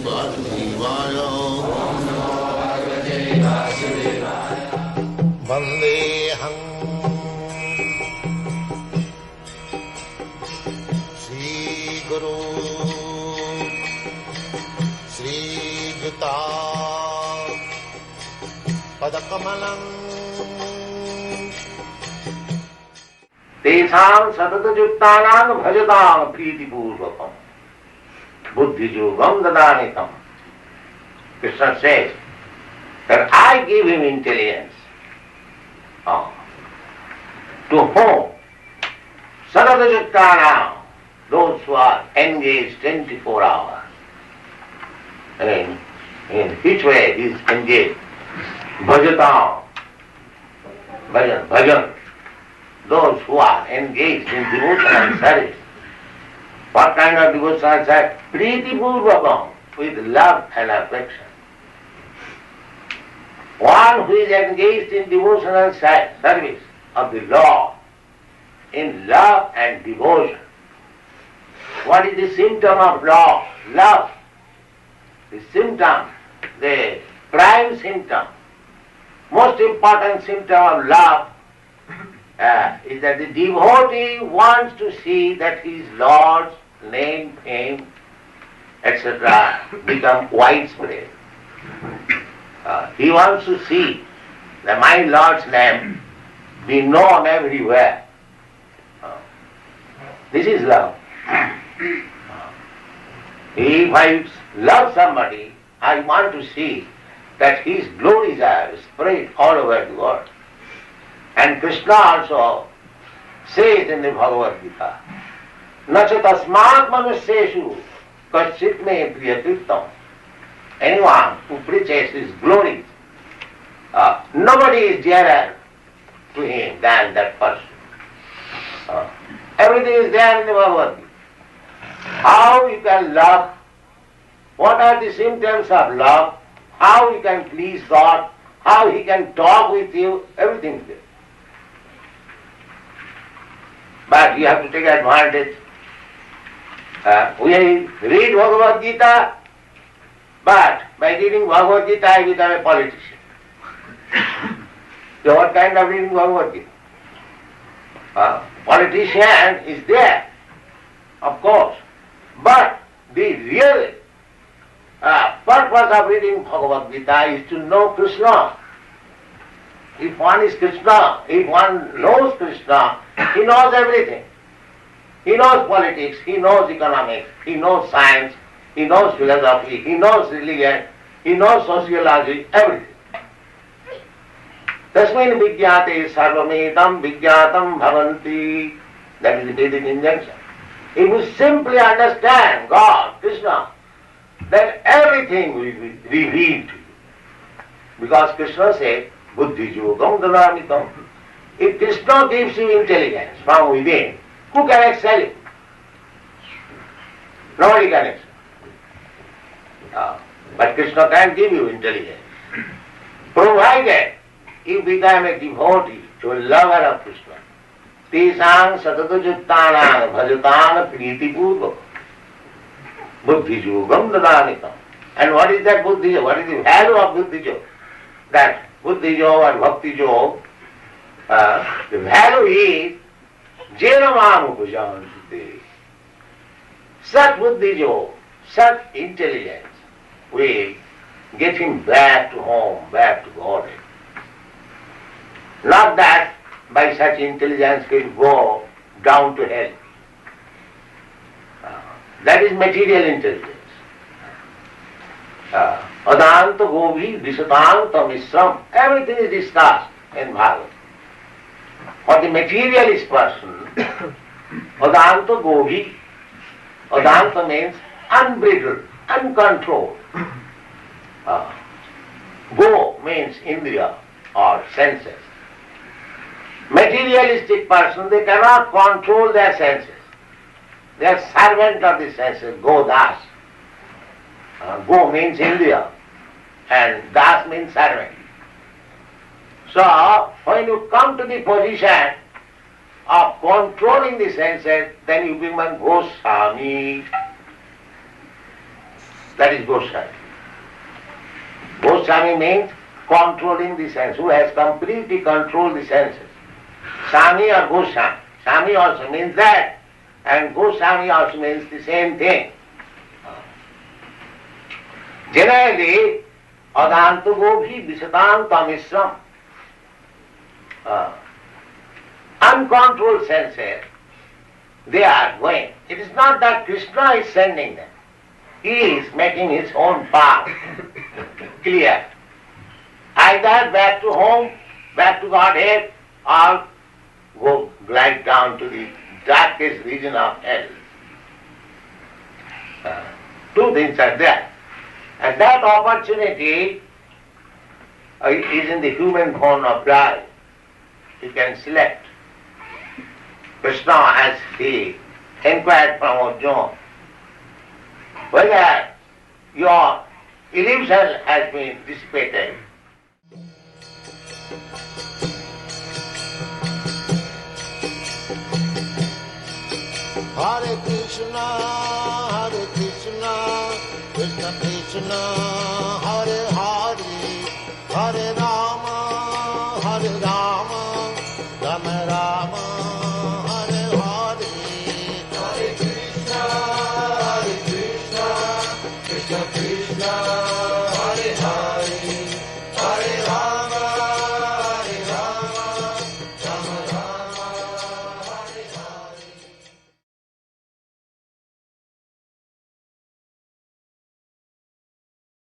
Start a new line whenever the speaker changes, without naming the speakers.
वासुदेवाय वन्देऽहं श्रीगुरो श्रीयुता पदकमलं
तेषां सततयुक्तानां भजतां प्रीतिपूर्वकम् buddhi-yogam dadanitam. Krishna says that I give him intelligence. To whom? Sarvajuttanam, those who are engaged 24 hours. In which way he is engaged? Bhajatam. Bhajan. Those who are engaged in devotional service. What kind of devotional service? Priti purvakam, with love and affection. One who is engaged in devotional service of the Lord, in love and devotion. What is the symptom of love? Love. The symptom, the prime symptom, most important symptom of love is that the devotee wants to see that his Lord's name, fame, etc. become widespread. He wants to see that my Lord's name be known everywhere. This is love. If I love somebody, I want to see that his glories are spread all over the world. And Krishna also says in the Bhagavad Gita, Nacha tasmat manusyeshu kaschit me priyakritam. Anyone who preaches his glories, nobody is dearer to him than that person. Everything is there in the Bhagavad Gita. How you can love, what are the symptoms of love, how you can please God, how he can talk with you, everything is there. But you have to take advantage. We read Bhagavad Gita, but by reading Bhagavad Gita I become a politician. So what kind of reading Bhagavad Gita? Politician is there, of course, but the real purpose of reading Bhagavad Gita is to know Krishna. If one is Krishna, if one knows Krishna, he knows everything. He knows politics, he knows economics, he knows science, he knows philosophy, he knows religion, he knows sociology, everything. Tasmin vigyate sarvametam vigyatam bhavanti. That is the Vedic injunction. If you simply understand God, Krishna, then everything will be revealed to you. Because Krishna said, buddhi-yogam dadanitam. If Krishna gives you intelligence from within, who can excel you? Nobody can excel. But Krishna can give you intelligence, provided you become a devotee, to a lover of Krishna. Tesang satatujuttanang bhajatang priti-purvakam. Buddhi-yogam dadanitam. And what is that buddhi-yoga? What is the value of buddhi-yoga? That buddhi-yoga and bhakti-yoga, the value is Jenamam upajanti. Such buddhi-yoga, such intelligence will get him back to home, back to Godhead. Not that by such intelligence he will go down to hell. That is material intelligence. Adanta govi visatanta misram. Everything is discussed in Bhagavad. For the materialist person, Adanta govi. Adanta means unbridled, uncontrolled. Go means indriya or senses. Materialistic person, they cannot control their senses. They are servant of the senses, go das. Go means indriya and das means servant. So, when you come to the position of controlling the senses, then you become Goswami. That is Goswami. Goswami means controlling the sense, who has completely controlled the senses. Swami or Goswami. Swami also means that, and Goswami also means the same thing. Generally, Adantago bhi Visatanta Mishram. Uncontrolled senses, they are going. It is not that Krishna is sending them. He is making his own path clear. Either back to home, back to Godhead, or go glide down to the darkest region of hell. Two things are there. And that opportunity is in the human form of life. You can select. Krishna, as he inquired from Arjuna, whether your illusion has been dissipated.
Hare Krishna, Krishna Krishna,